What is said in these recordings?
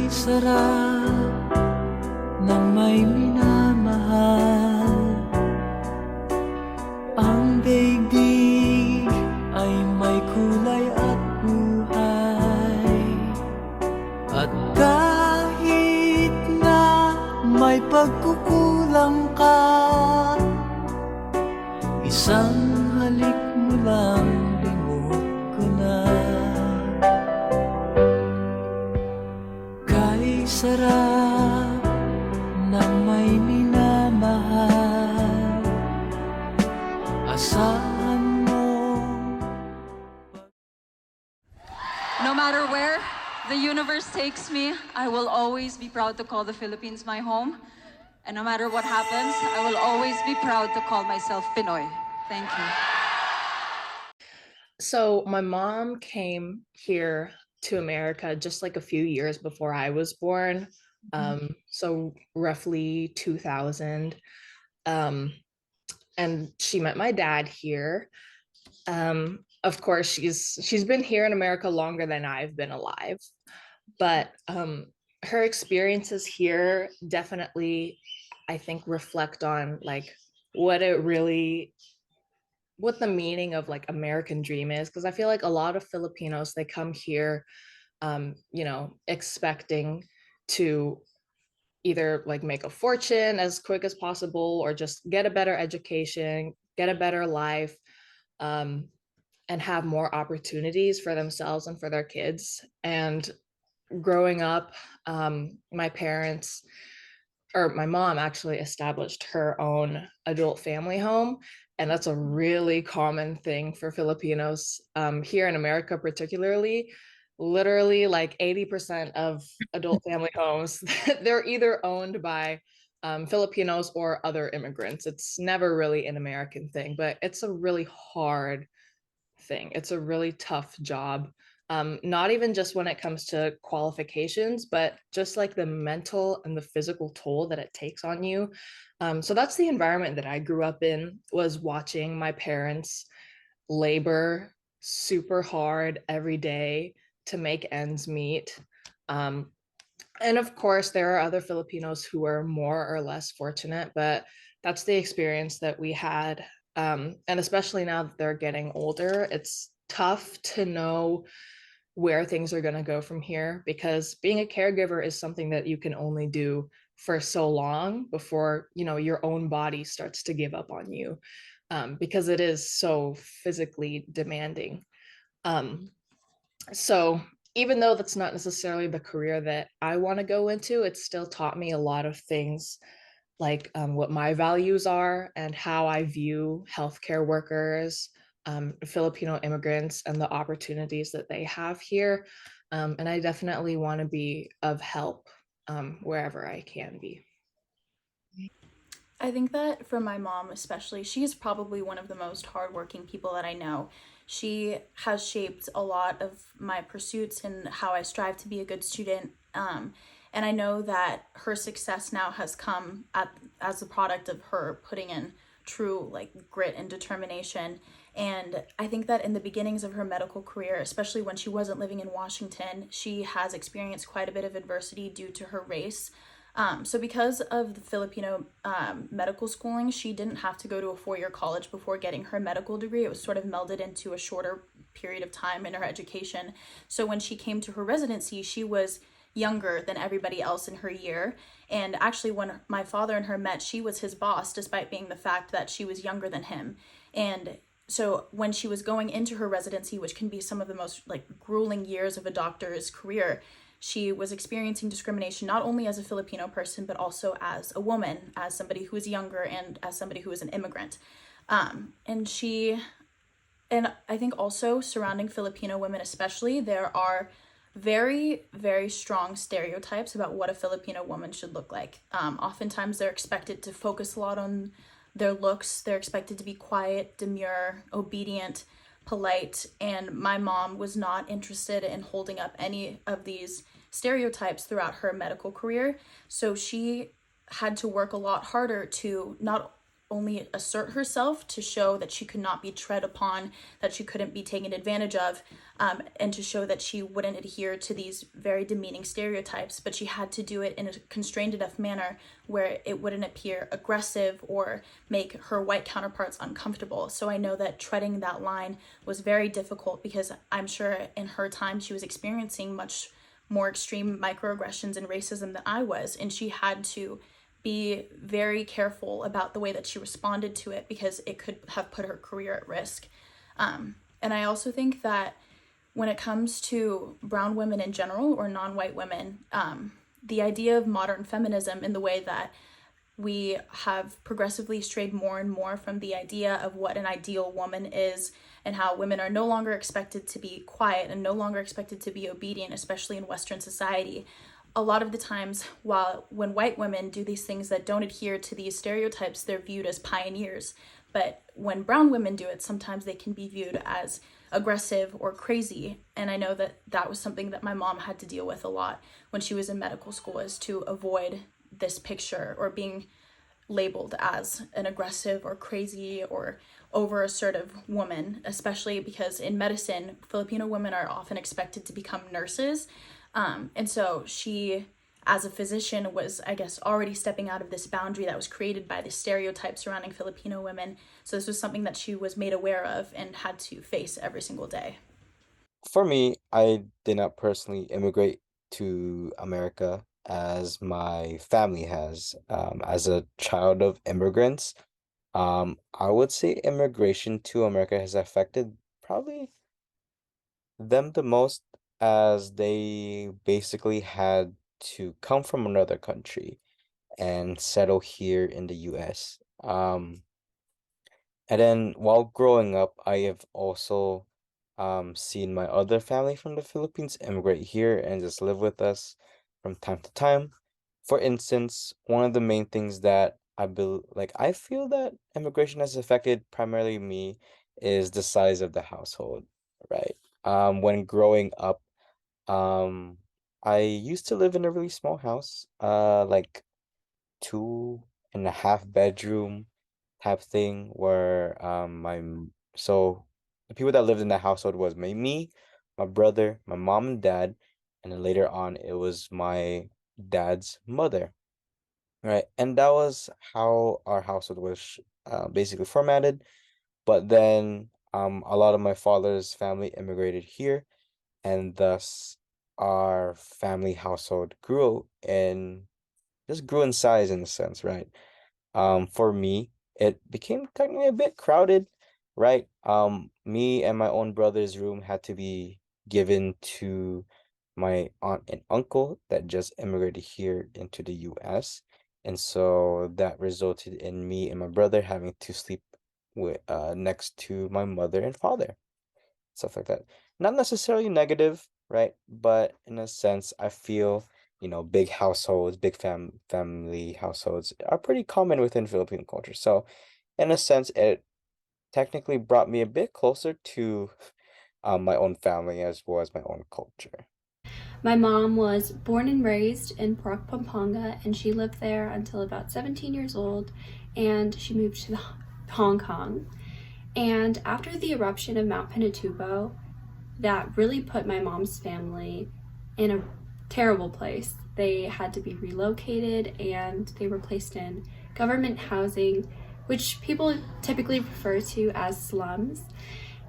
sarap ng may minamahal. Ang daigdig ay may kulay at buhay. At kahit na may pagkukulang ka, isang halik mo lang limot ko na. Kay sarap ng may minamahal, asahan mo. No matter where the universe takes me, I will always be proud to call the Philippines my home. And no matter what happens, I will always be proud to call myself Pinoy. Thank you. So my mom came here to America just like a few years before I was born. So roughly 2000. And she met my dad here. Of course, she's been here in America longer than I've been alive, but her experiences here definitely, I think, reflect on like what the meaning of like American dream is, because I feel like a lot of Filipinos, they come here expecting to either like make a fortune as quick as possible or just get a better education, get a better life, and have more opportunities for themselves and for their kids. And growing up, my mom actually established her own adult family home. And that's a really common thing for Filipinos here in America, particularly. Literally like 80% of adult family homes, they're either owned by Filipinos or other immigrants. It's never really an American thing, but it's a really hard thing. It's a really tough job. Not even just when it comes to qualifications, but just like the mental and the physical toll that it takes on you. So that's the environment that I grew up in, was watching my parents labor super hard every day to make ends meet. And of course, there are other Filipinos who are more or less fortunate, but that's the experience that we had. And especially now that they're getting older, it's tough to know where things are going to go from here, because being a caregiver is something that you can only do for so long before your own body starts to give up on you, because it is so physically demanding. So even though that's not necessarily the career that I want to go into, it still taught me a lot of things, like what my values are and how I view healthcare workers, Filipino immigrants, and the opportunities that they have here. And I definitely want to be of help wherever I can be. I think that for my mom especially, she's probably one of the most hardworking people that I know. She has shaped a lot of my pursuits and how I strive to be a good student. And I know that her success now has come as a product of her putting in true like grit and determination. And I think that in the beginnings of her medical career, especially when she wasn't living in Washington, she has experienced quite a bit of adversity due to her race. So because of the Filipino medical schooling, she didn't have to go to a 4-year college before getting her medical degree. It was sort of melded into a shorter period of time in her education. So when she came to her residency, she was younger than everybody else in her year. And actually, when my father and her met, she was his boss, despite being the fact that she was younger than him. And so when she was going into her residency, which can be some of the most like grueling years of a doctor's career, she was experiencing discrimination not only as a Filipino person, but also as a woman, as somebody who is younger, and as somebody who is an immigrant. And I think also surrounding Filipino women especially, there are very, very strong stereotypes about what a Filipino woman should look like. Oftentimes they're expected to focus a lot on their looks. They're expected to be quiet, demure, obedient, polite, and my mom was not interested in holding up any of these stereotypes throughout her medical career. So she had to work a lot harder to not only assert herself to show that she could not be tread upon, that she couldn't be taken advantage of, and to show that she wouldn't adhere to these very demeaning stereotypes, but she had to do it in a constrained enough manner where it wouldn't appear aggressive or make her white counterparts uncomfortable. So I know that treading that line was very difficult, because I'm sure in her time she was experiencing much more extreme microaggressions and racism than I was, and she had to be very careful about the way that she responded to it, because it could have put her career at risk. And I also think that when it comes to brown women in general, or non-white women, the idea of modern feminism, in the way that we have progressively strayed more and more from the idea of what an ideal woman is, and how women are no longer expected to be quiet and no longer expected to be obedient, especially in Western society. A lot of the times, when white women do these things that don't adhere to these stereotypes, they're viewed as pioneers. But when brown women do it, sometimes they can be viewed as aggressive or crazy. And I know that that was something that my mom had to deal with a lot when she was in medical school, is to avoid this picture or being labeled as an aggressive or crazy or over assertive woman, especially because in medicine, Filipino women are often expected to become nurses. And so she, as a physician, was, I guess, already stepping out of this boundary that was created by the stereotypes surrounding Filipino women. So this was something that she was made aware of and had to face every single day. For me, I did not personally immigrate to America as my family has. As a child of immigrants, I would say immigration to America has affected probably them the most, as they basically had to come from another country and settle here in the US. And then while growing up, I have also seen my other family from the Philippines immigrate here and just live with us from time to time. For instance, one of the main things that I feel that immigration has affected primarily me is the size of the household, right? When growing up, um, I used to live in a really small house, like 2.5 bedroom type thing, where so the people that lived in that household was me, my brother, my mom and dad, and then later on it was my dad's mother, right? And that was how our household was basically formatted. But then a lot of my father's family immigrated here, and thus our family household grew in size, in a sense, right? For me, it became technically a bit crowded, right? Me and my own brother's room had to be given to my aunt and uncle that just immigrated here into the US. And so that resulted in me and my brother having to sleep next to my mother and father, stuff like that. Not necessarily negative, right? But in a sense, I feel, big households, family households are pretty common within Filipino culture. So, in a sense, it technically brought me a bit closer to my own family as well as my own culture. My mom was born and raised in Park, Pampanga, and she lived there until about 17 years old, and she moved to Hong Kong. And after the eruption of Mount Pinatubo, that really put my mom's family in a terrible place. They had to be relocated, and they were placed in government housing, which people typically refer to as slums.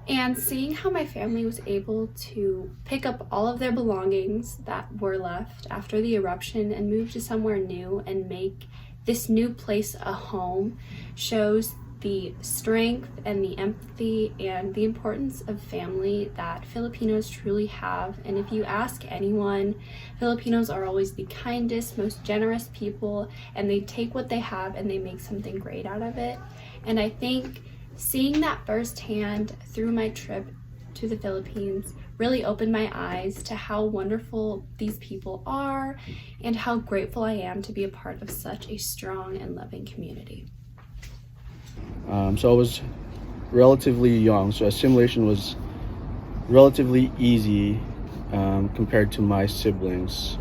And seeing how my family was able to pick up all of their belongings that were left after the eruption and move to somewhere new and make this new place a home shows the strength and the empathy and the importance of family that Filipinos truly have. And if you ask anyone, Filipinos are always the kindest, most generous people, and they take what they have and they make something great out of it. And I think seeing that firsthand through my trip to the Philippines really opened my eyes to how wonderful these people are and how grateful I am to be a part of such a strong and loving community. So I was relatively young, so assimilation was relatively easy compared to my siblings,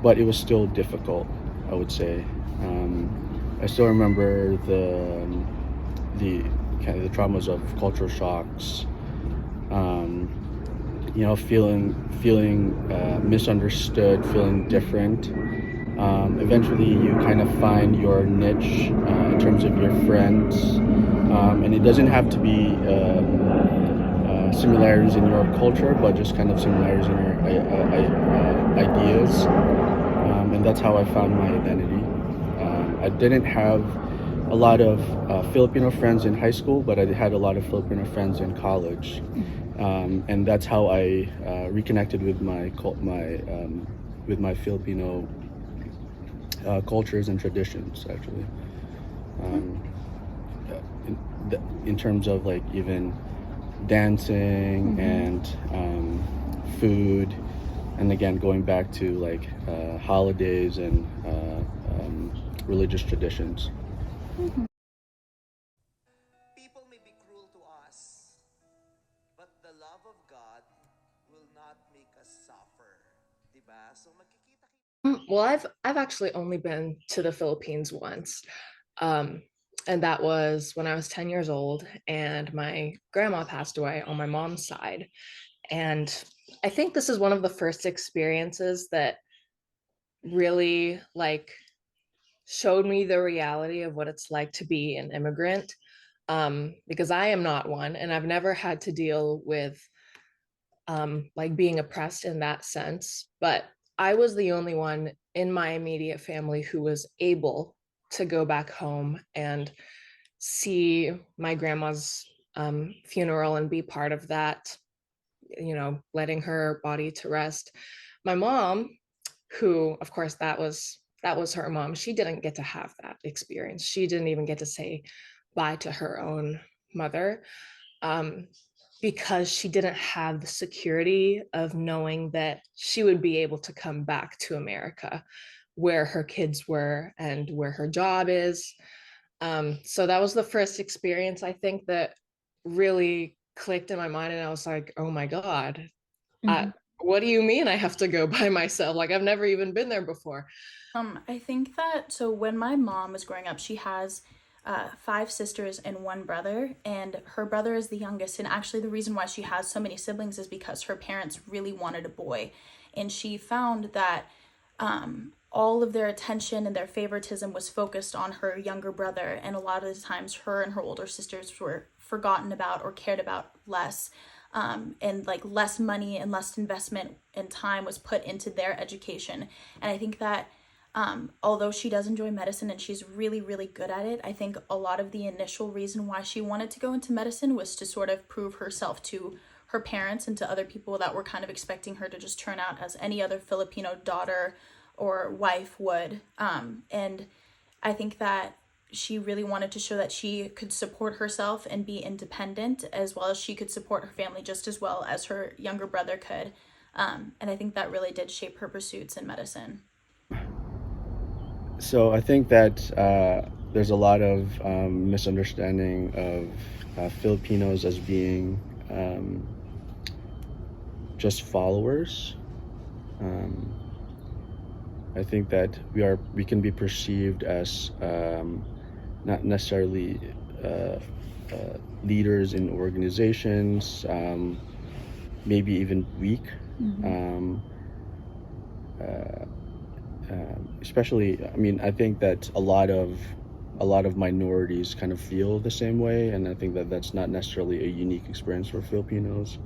but it was still difficult, I would say. I still remember the kind of the traumas of cultural shocks. You know, feeling misunderstood, feeling different. Eventually, you kind of find your niche in terms of your friends, and it doesn't have to be similarities in your culture, but just kind of similarities in your ideas. And that's how I found my identity. I didn't have a lot of Filipino friends in high school, but I had a lot of Filipino friends in college, and that's how I reconnected with my Filipino cultures and traditions. Actually, in terms of like even dancing and food, and again going back to like holidays and religious traditions. People may be cruel to us, but the love of God will not make us suffer. Diba? So magkikita. Well, I've actually only been to the Philippines once. Um, and that was when I was 10 years old and my grandma passed away on my mom's side. And I think this is one of the first experiences that really like showed me the reality of what it's like to be an immigrant. Because I am not one and I've never had to deal with like being oppressed in that sense. But I was the only one in my immediate family who was able to go back home and see my grandma's funeral and be part of that, you know, letting her body to rest. My mom, who, of course, that was her mom. She didn't get to have that experience. She didn't even get to say bye to her own mother. Um, because she didn't have the security of knowing that she would be able to come back to America where her kids were and where her job is. So that was the first experience I think that really clicked in my mind. And I was like, oh my God, what do you mean I have to go by myself? Like, I've never even been there before. I think that so when my mom was growing up, she has 5 sisters and 1 brother, and her brother is the youngest. And actually, the reason why she has so many siblings is because her parents really wanted a boy, and she found that all of their attention and their favoritism was focused on her younger brother, and a lot of the times, her and her older sisters were forgotten about or cared about less. And like less money and less investment and time was put into their education. And I think that although she does enjoy medicine and she's really, really good at it, I think a lot of the initial reason why she wanted to go into medicine was to sort of prove herself to her parents and to other people that were kind of expecting her to just turn out as any other Filipino daughter or wife would. And I think that she really wanted to show that she could support herself and be independent, as well as she could support her family just as well as her younger brother could. And I think that really did shape her pursuits in medicine. So I think that there's a lot of misunderstanding of Filipinos as being just followers. I think that we can be perceived as not necessarily leaders in organizations, maybe even weak. Especially, I mean, I think that a lot of minorities kind of feel the same way, and I think that that's not necessarily a unique experience for Filipinos.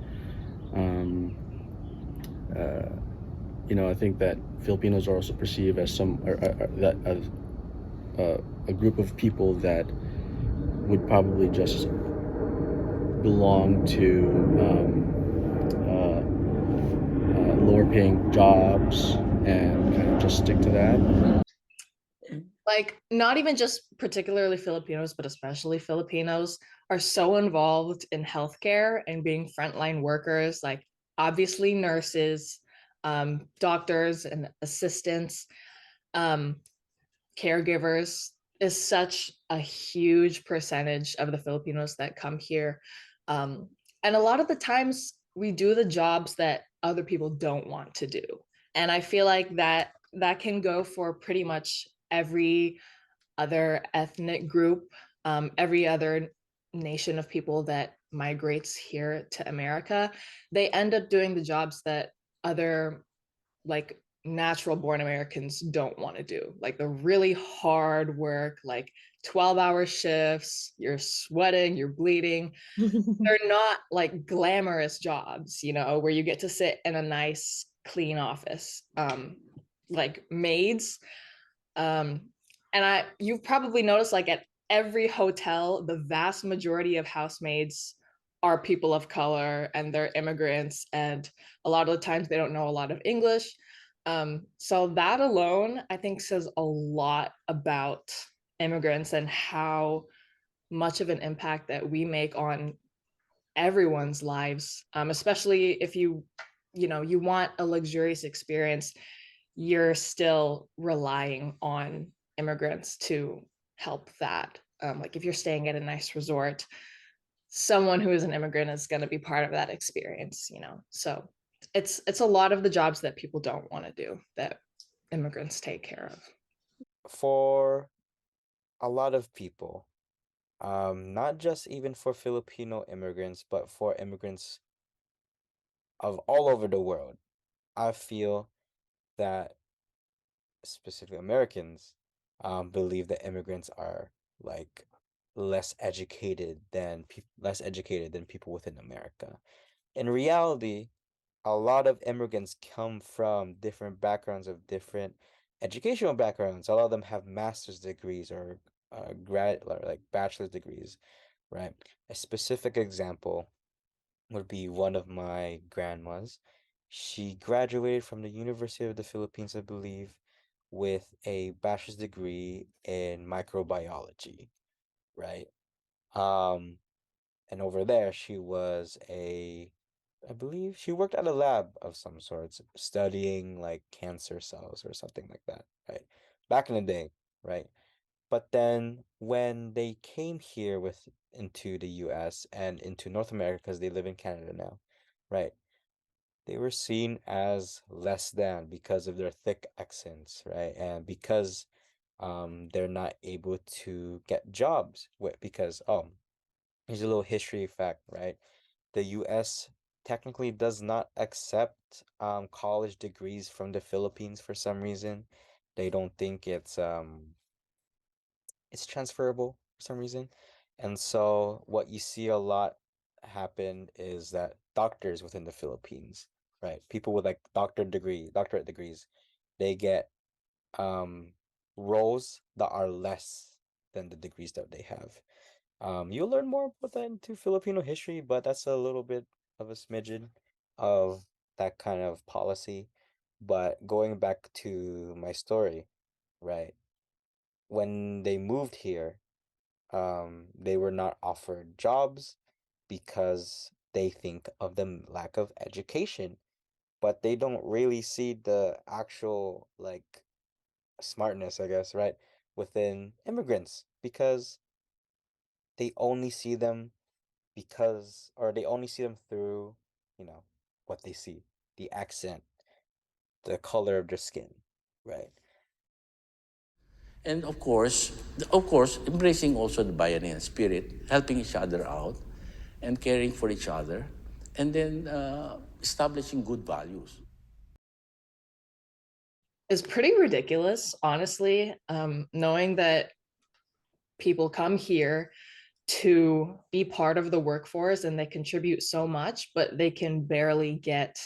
You know, I think that Filipinos are also perceived as a group of people that would probably just belong to lower paying jobs and kind of just stick to that. Like, not even just particularly Filipinos, but especially Filipinos are so involved in healthcare and being frontline workers, like obviously nurses, doctors and assistants, caregivers is such a huge percentage of the Filipinos that come here. And a lot of the times we do the jobs that other people don't want to do. And I feel like that can go for pretty much every other ethnic group, every other nation of people that migrates here to America, they end up doing the jobs that other like natural born Americans don't want to do, like the really hard work, like 12-hour shifts, you're sweating, you're bleeding. They're not like glamorous jobs, you know, where you get to sit in a nice, clean office. Like maids. And you've probably noticed like at every hotel, the vast majority of housemaids are people of color and they're immigrants. And a lot of the times they don't know a lot of English. So that alone, I think, says a lot about immigrants and how much of an impact that we make on everyone's lives, especially if you want a luxurious experience, you're still relying on immigrants to help that. Like if you're staying at a nice resort, someone who is an immigrant is going to be part of that experience, you know. So it's a lot of the jobs that people don't want to do that immigrants take care of. For a lot of people, not just even for Filipino immigrants, but for immigrants of all over the world, I feel that specifically Americans believe that immigrants are like less educated than people within America. In reality, a lot of immigrants come from different backgrounds of different educational backgrounds. A lot of them have master's degrees or or like bachelor's degrees, right? A specific example would be one of my grandmas. She graduated from the University of the Philippines, I believe, with a bachelor's degree in microbiology, right? Um, and over there, I believe she worked at a lab of some sorts, studying like cancer cells or something like that, right? Back in the day, right? But then when they came here into the US and into North America, because they live in Canada now, right? They were seen as less than because of their thick accents, right? And because they're not able to get jobs because here's a little history fact, right? The US technically does not accept college degrees from the Philippines for some reason. They don't think it's transferable for some reason. And so what you see a lot happen is that doctors within the Philippines, right? People with like doctorate degrees, they get um roles that are less than the degrees that they have. You'll learn more about that into Filipino history, but that's a little bit of a smidgen of that kind of policy. But going back to my story, right? When they moved here, they were not offered jobs because they think of the lack of education, but they don't really see the actual like smartness, I guess, right, within immigrants because they only see them or they only see them through, you know, what they see, the accent, the color of their skin, right? And of course, embracing also the Bayanihan spirit, helping each other out, and caring for each other, and then establishing good values. It's pretty ridiculous, honestly, knowing that people come here to be part of the workforce and they contribute so much, but they can barely get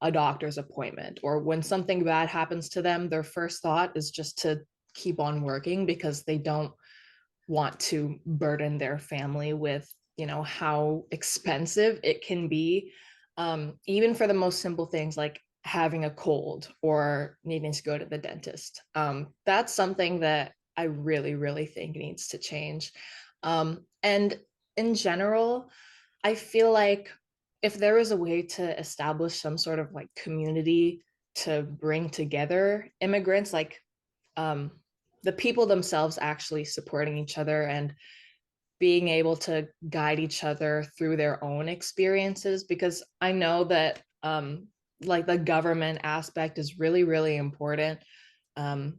a doctor's appointment. Or when something bad happens to them, their first thought is just to keep on working because they don't want to burden their family with, how expensive it can be, even for the most simple things like having a cold or needing to go to the dentist. That's something that I really, really think needs to change. And in general, I feel like if there was a way to establish some sort of like community to bring together immigrants, like um, the people themselves actually supporting each other and being able to guide each other through their own experiences, because I know that like the government aspect is really, really important.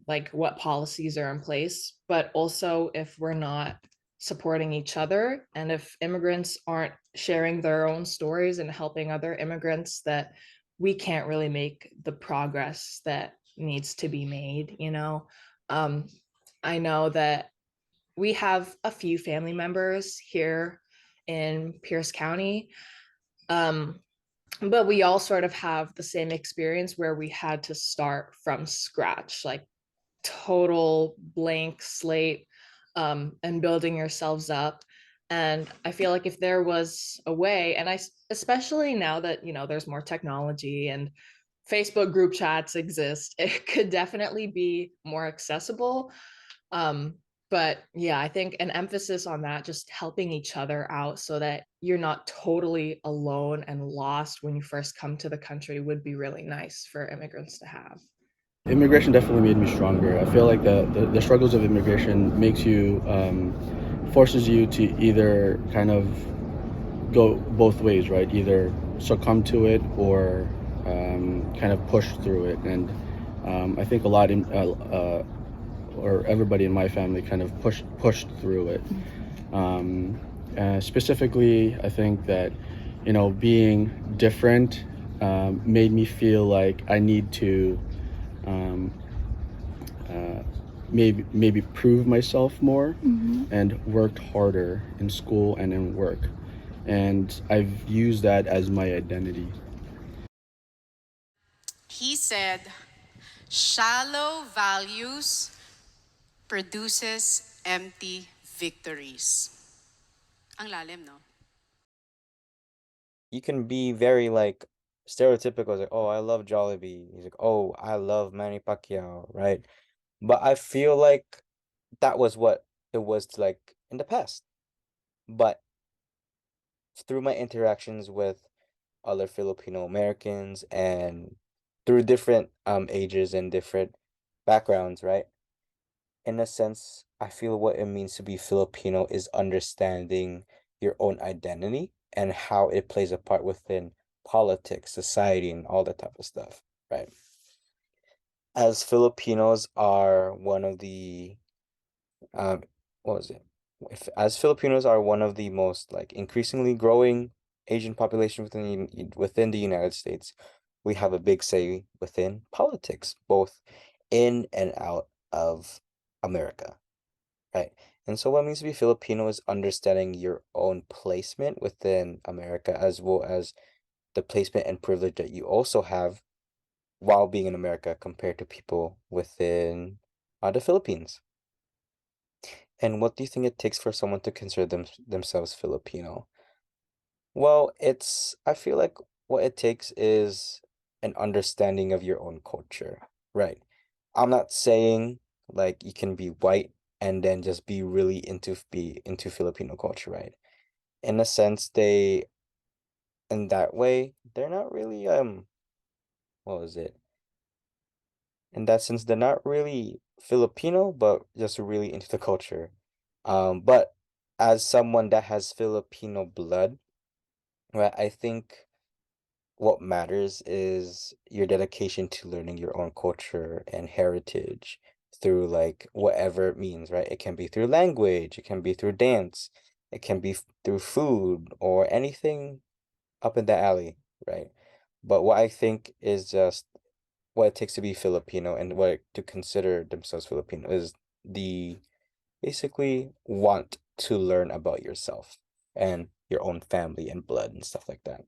like what policies are in place, but also if we're not supporting each other and if immigrants aren't sharing their own stories and helping other immigrants, that we can't really make the progress that needs to be made, you know. I know that we have a few family members here in Pierce County, but we all sort of have the same experience where we had to start from scratch, like total blank slate, and building yourselves up. And I feel like if there was a way, and especially now that, you know, there's more technology and Facebook group chats exist, it could definitely be more accessible. But yeah, I think an emphasis on that, just helping each other out so that you're not totally alone and lost when you first come to the country, would be really nice for immigrants to have. Immigration definitely made me stronger. I feel like the struggles of immigration makes you, forces you to either kind of go both ways, right? Either succumb to it or kind of push through it. And I think a lot or everybody in my family kind of pushed through it. Specifically, I think that, you know, being different made me feel like I need to maybe prove myself more and worked harder in school and in work. And I've used that as my identity. He said, shallow values produces empty victories. Ang lalim, no? You can be very like stereotypical, like, oh, I love Jollibee. He's like, oh, I love Manny Pacquiao, right? But I feel like that was what it was like in the past. But through my interactions with other Filipino Americans and through different ages and different backgrounds, right? In a sense, I feel what it means to be Filipino is understanding your own identity and how it plays a part within politics, society, and all that type of stuff, right? As Filipinos are one of the um what was it? If as Filipinos are one of the most like increasingly growing Asian population within the United States, we have a big say within politics, both in and out of America, right? And so what it means to be Filipino is understanding your own placement within America, as well as the placement and privilege that you also have while being in America compared to people within the Philippines. And what do you think it takes for someone to consider themselves Filipino? Well, I feel like what it takes is an understanding of your own culture, right? I'm not saying like you can be white and then just be really into Filipino culture, right? In a sense, in that way, they're not really what was it? In that sense, they're not really Filipino, but just really into the culture. But as someone that has Filipino blood, right, I think what matters is your dedication to learning your own culture and heritage through like whatever it means, right? It can be through language, it can be through dance, it can be through food or anything up in the alley, right? But what I think is just what it takes to be Filipino and to consider themselves Filipino is the basically want to learn about yourself and your own family and blood and stuff like that.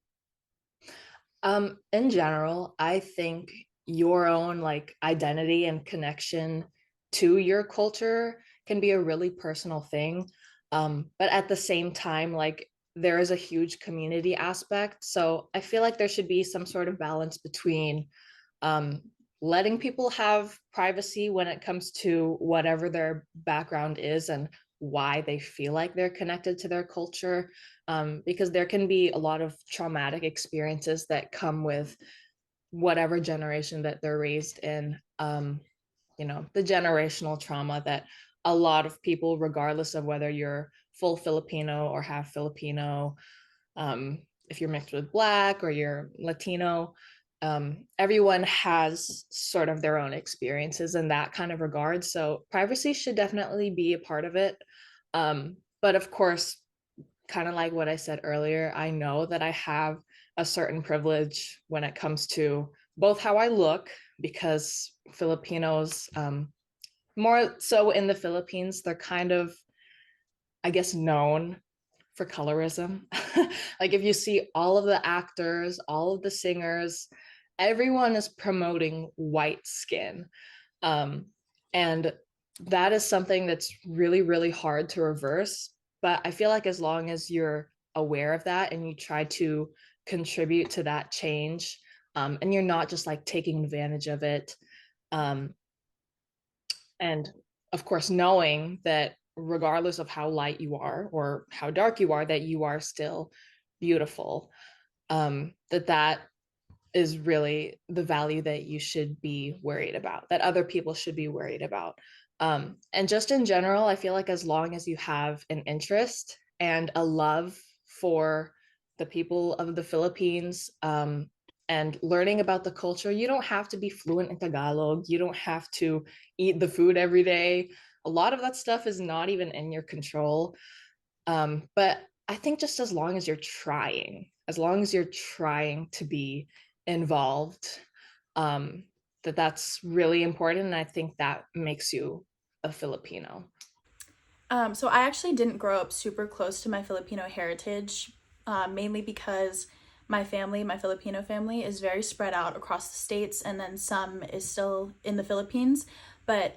In general, I think your own like identity and connection to your culture can be a really personal thing. But at the same time, like there is a huge community aspect. So I feel like there should be some sort of balance between um, letting people have privacy when it comes to whatever their background is and why they feel like they're connected to their culture, because there can be a lot of traumatic experiences that come with whatever generation that they're raised in. You know, the generational trauma that a lot of people, regardless of whether you're full Filipino or half Filipino, if you're mixed with Black or you're Latino, everyone has sort of their own experiences in that kind of regard. So privacy should definitely be a part of it. But of course, kind of like what I said earlier, I know that I have a certain privilege when it comes to both how I look, because Filipinos, more so in the Philippines, they're kind of, I guess, known for colorism. Like if you see all of the actors, all of the singers, everyone is promoting white skin. And that is something that's really, really hard to reverse. But I feel like as long as you're aware of that and you try to contribute to that change, and you're not just like taking advantage of it, um, and of course, knowing that regardless of how light you are or how dark you are still beautiful, that is really the value that you should be worried about, that other people should be worried about. And just in general, I feel like as long as you have an interest and a love for the people of the Philippines, and learning about the culture, you don't have to be fluent in Tagalog. You don't have to eat the food every day. A lot of that stuff is not even in your control. But I think just as long as you're trying to be involved, that's really important. And I think that makes you a Filipino. So I actually didn't grow up super close to my Filipino heritage, mainly because my family, my Filipino family, is very spread out across the states, and then some is still in the Philippines. But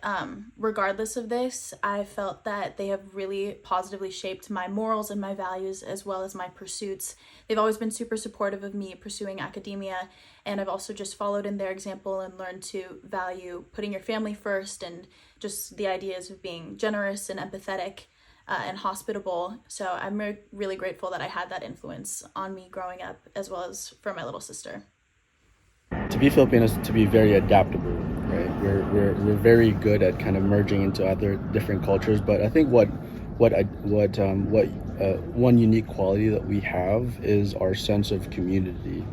regardless of this, I felt that they have really positively shaped my morals and my values as well as my pursuits. They've always been super supportive of me pursuing academia, and I've also just followed in their example and learned to value putting your family first and just the ideas of being generous and empathetic and hospitable. So I'm really grateful that I had that influence on me growing up, as well as for my little sister. To be Filipino is to be very adaptable, right? We're very good at kind of merging into other different cultures, but I think one unique quality that we have is our sense of community,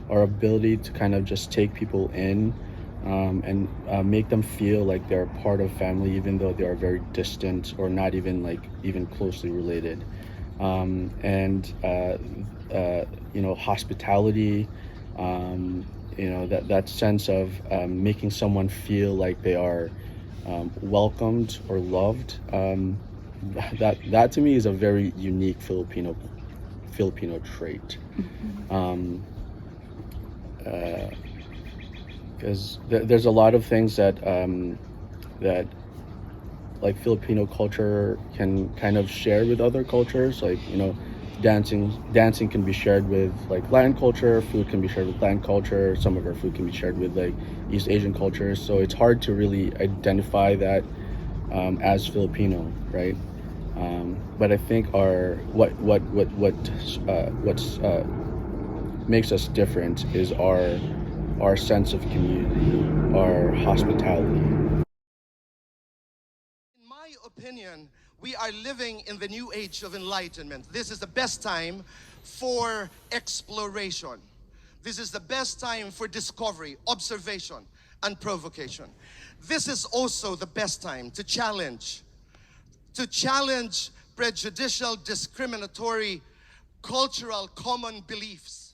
our ability to kind of just take people in, and make them feel like they're part of family, even though they are very distant or not even closely related. And hospitality, that sense of making someone feel like they are welcomed or loved. That to me is a very unique Filipino trait. Because there's a lot of things that like Filipino culture can kind of share with other cultures, like dancing can be shared with like Latin culture, food can be shared with Latin culture, some of our food can be shared with like East Asian cultures, so it's hard to really identify that as Filipino, right? But I think what makes us different is our sense of community, our hospitality. In my opinion, we are living in the new age of enlightenment. This is the best time for exploration. This is the best time for discovery, observation, and provocation. This is also the best time to challenge prejudicial, discriminatory, cultural common beliefs.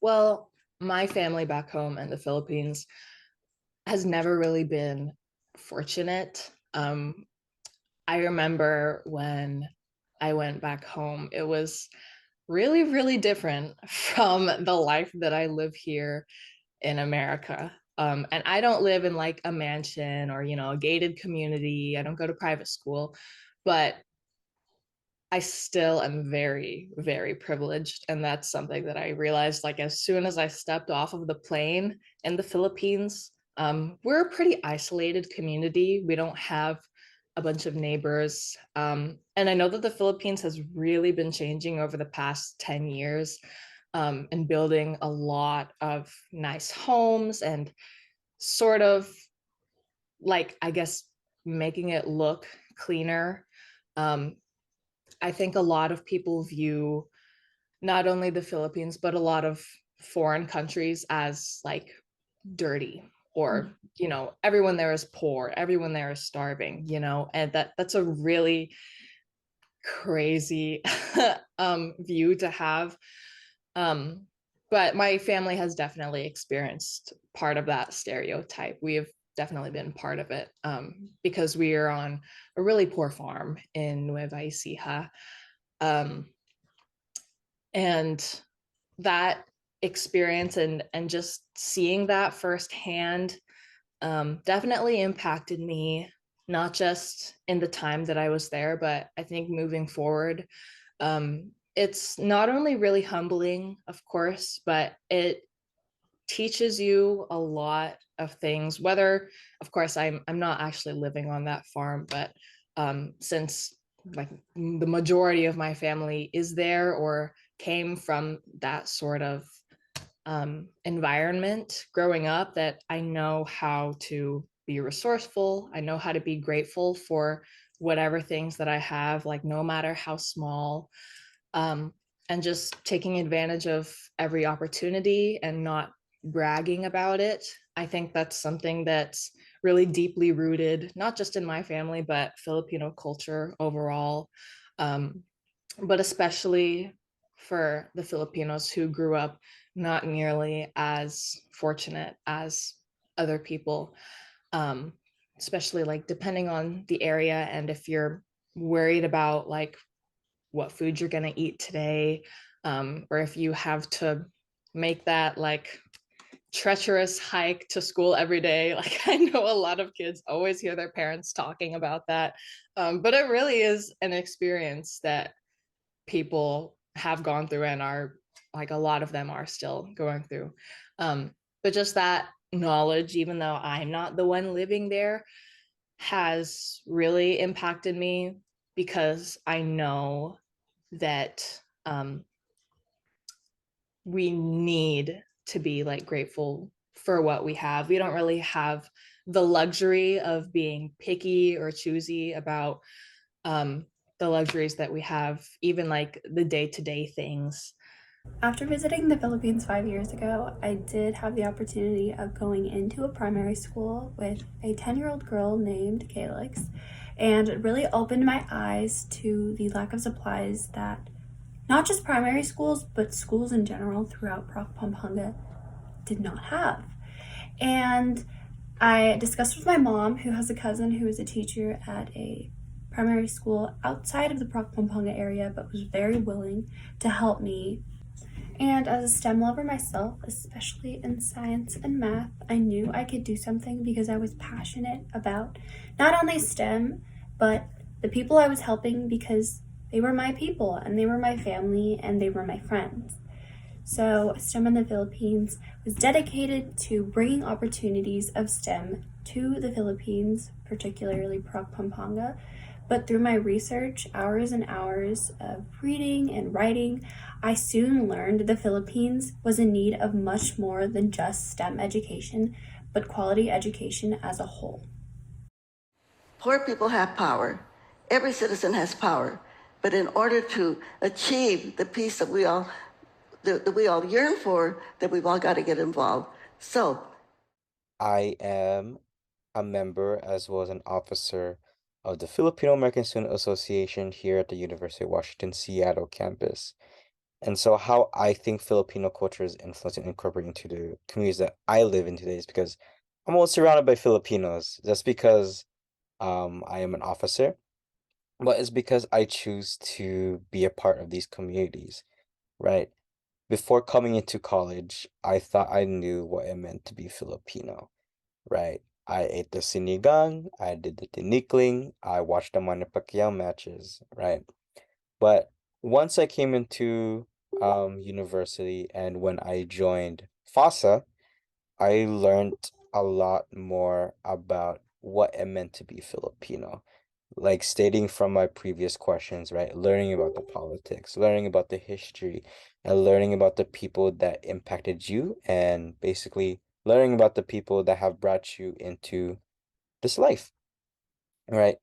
Well, my family back home in the Philippines has never really been fortunate. I remember when I went back home, it was really, really different from the life that I live here in America. And I don't live in like a mansion or, a gated community. I don't go to private school, but I still am very, very privileged. And that's something that I realized like as soon as I stepped off of the plane in the Philippines. We're a pretty isolated community. We don't have a bunch of neighbors. And I know that the Philippines has really been changing over the past 10 years, and building a lot of nice homes and sort of like, I guess, making it look cleaner. I think a lot of people view not only the Philippines, but a lot of foreign countries as like dirty, or everyone there is poor, everyone there is starving, and that's a really crazy view to have. But my family has definitely experienced part of that stereotype. We have definitely been part of it, because we are on a really poor farm in Nueva Ecija. And that experience and just seeing that firsthand definitely impacted me, not just in the time that I was there, but I think moving forward. It's not only really humbling, of course, but it teaches you a lot of things. Whether, of course, I'm not actually living on that farm, but since like the majority of my family is there or came from that sort of environment growing up, that I know how to be resourceful. I know how to be grateful for whatever things that I have, like no matter how small, and just taking advantage of every opportunity and not bragging about it. I think that's something that's really deeply rooted, not just in my family, but Filipino culture overall. But especially for the Filipinos who grew up not nearly as fortunate as other people, especially like depending on the area, and if you're worried about like what food you're going to eat today, or if you have to make that like treacherous hike to school every day. Like I know a lot of kids always hear their parents talking about that, but it really is an experience that people have gone through and are like, a lot of them are still going through. But just that knowledge, even though I'm not the one living there, has really impacted me, because I know that we need to be like grateful for what we have. We don't really have the luxury of being picky or choosy about the luxuries that we have, even like the day-to-day things. After visiting the Philippines 5 years ago, I did have the opportunity of going into a primary school with a 10-year-old girl named Calix, and it really opened my eyes to the lack of supplies that not just primary schools, but schools in general throughout Proc Pampanga did not have. And I discussed with my mom, who has a cousin who is a teacher at a primary school outside of the Proc Pampanga area, but was very willing to help me. And as a STEM lover myself, especially in science and math, I knew I could do something because I was passionate about not only STEM, but the people I was helping, because they were my people and they were my family and they were my friends. So STEM in the Philippines was dedicated to bringing opportunities of STEM to the Philippines, particularly Proc Pampanga. But through my research, hours and hours of reading and writing, I soon learned the Philippines was in need of much more than just STEM education, but quality education as a whole. Poor people have power. Every citizen has power. But in order to achieve the peace that we all yearn for, that we've all got to get involved. So I am a member as well as an officer of the Filipino American Student Association here at the University of Washington, Seattle campus. And so how I think Filipino culture is influenced and incorporated into the communities that I live in today is because I'm all surrounded by Filipinos. That's because I am an officer, but it's because I choose to be a part of these communities, right? Before coming into college, I thought I knew what it meant to be Filipino, right? I ate the sinigang, I did the tinikling, I watched the Manny Pacquiao matches, right? But once I came into university and when I joined FASA, I learned a lot more about what it meant to be Filipino. Like stating from my previous questions, right? Learning about the politics, learning about the history, and learning about the people that impacted you, and basically learning about the people that have brought you into this life, right?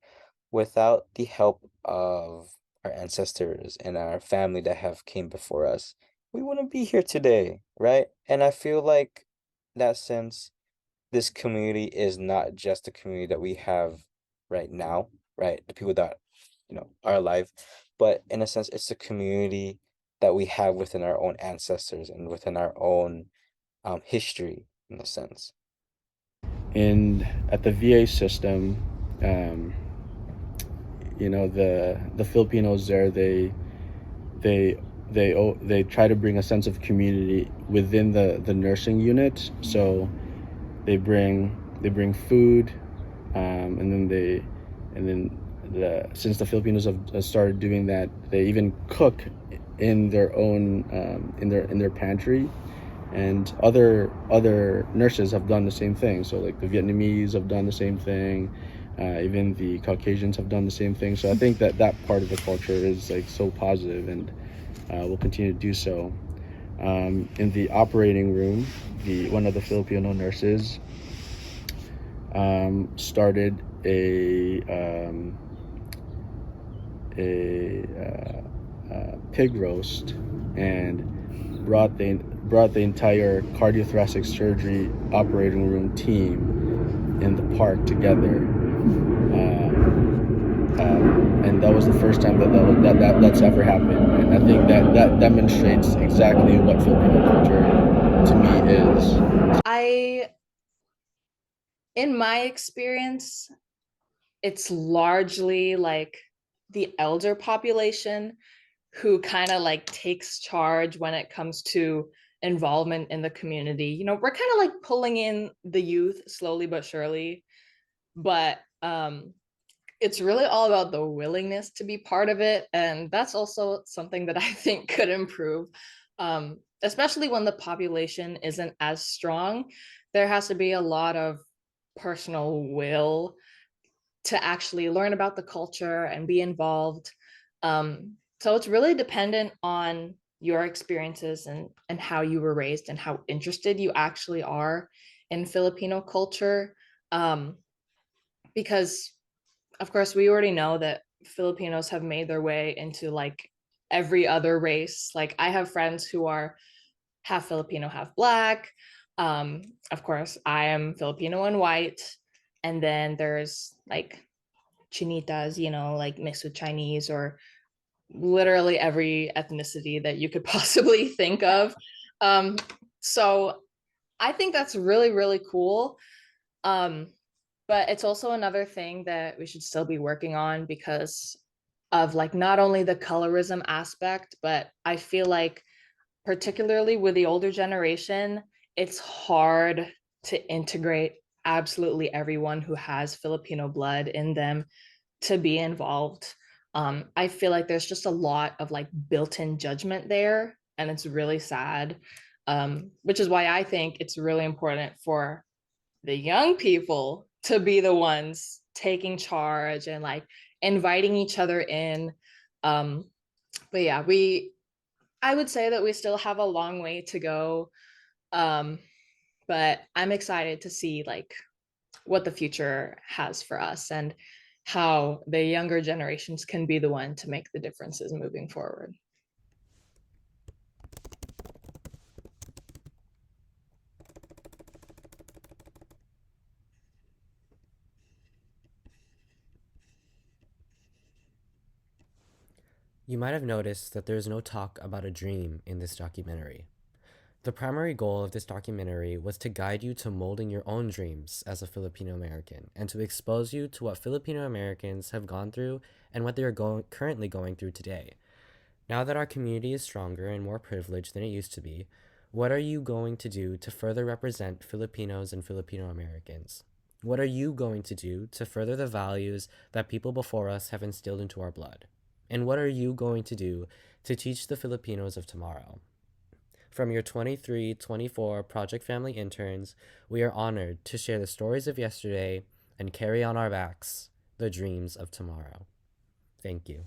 Without the help of our ancestors and our family that have came before us, we wouldn't be here today, right? And I feel like that sense, this community is not just a community that we have right now, right? The people that, are alive, but in a sense, it's a community that we have within our own ancestors and within our own history, in a sense. And at the VA system, um, the Filipinos there, they try to bring a sense of community within the nursing unit. So they bring food, and then since the Filipinos have started doing that, they even cook in their own in their pantry, and other nurses have done the same thing. So like the Vietnamese have done the same thing, even the Caucasians have done the same thing. So I think that part of the culture is like so positive, and will continue to do so. In the operating room, one of the Filipino nurses started a pig roast and brought the entire cardiothoracic surgery operating room team in the park together. And that was the first time that's ever happened. And I think that demonstrates exactly what Filipino culture to me is. In my experience, it's largely like the elder population who kind of like takes charge when it comes to involvement in the community. We're kind of like pulling in the youth slowly but surely, but it's really all about the willingness to be part of it. And that's also something that I think could improve, especially when the population isn't as strong. There has to be a lot of personal will to actually learn about the culture and be involved. So it's really dependent on your experiences and how you were raised and how interested you actually are in Filipino culture. Because of course, we already know that Filipinos have made their way into like every other race. Like I have friends who are half Filipino, half Black. Of course, I am Filipino and white. And then there's like chinitas, like mixed with Chinese, or literally every ethnicity that you could possibly think of. So I think that's really, really cool. But it's also another thing that we should still be working on because of like not only the colorism aspect, but I feel like particularly with the older generation, it's hard to integrate absolutely everyone who has Filipino blood in them to be involved. I feel like there's just a lot of like built-in judgment there, and it's really sad. Which is why I think it's really important for the young people to be the ones taking charge and like inviting each other in. But yeah, I would say that we still have a long way to go. But I'm excited to see like what the future has for us and how the younger generations can be the one to make the differences moving forward. You might have noticed that there is no talk about a dream in this documentary. The primary goal of this documentary was to guide you to molding your own dreams as a Filipino American and to expose you to what Filipino Americans have gone through and what they are currently going through today. Now that our community is stronger and more privileged than it used to be, what are you going to do to further represent Filipinos and Filipino Americans? What are you going to do to further the values that people before us have instilled into our blood? And what are you going to do to teach the Filipinos of tomorrow? From your 23-24 Project Family interns, we are honored to share the stories of yesterday and carry on our backs the dreams of tomorrow. Thank you.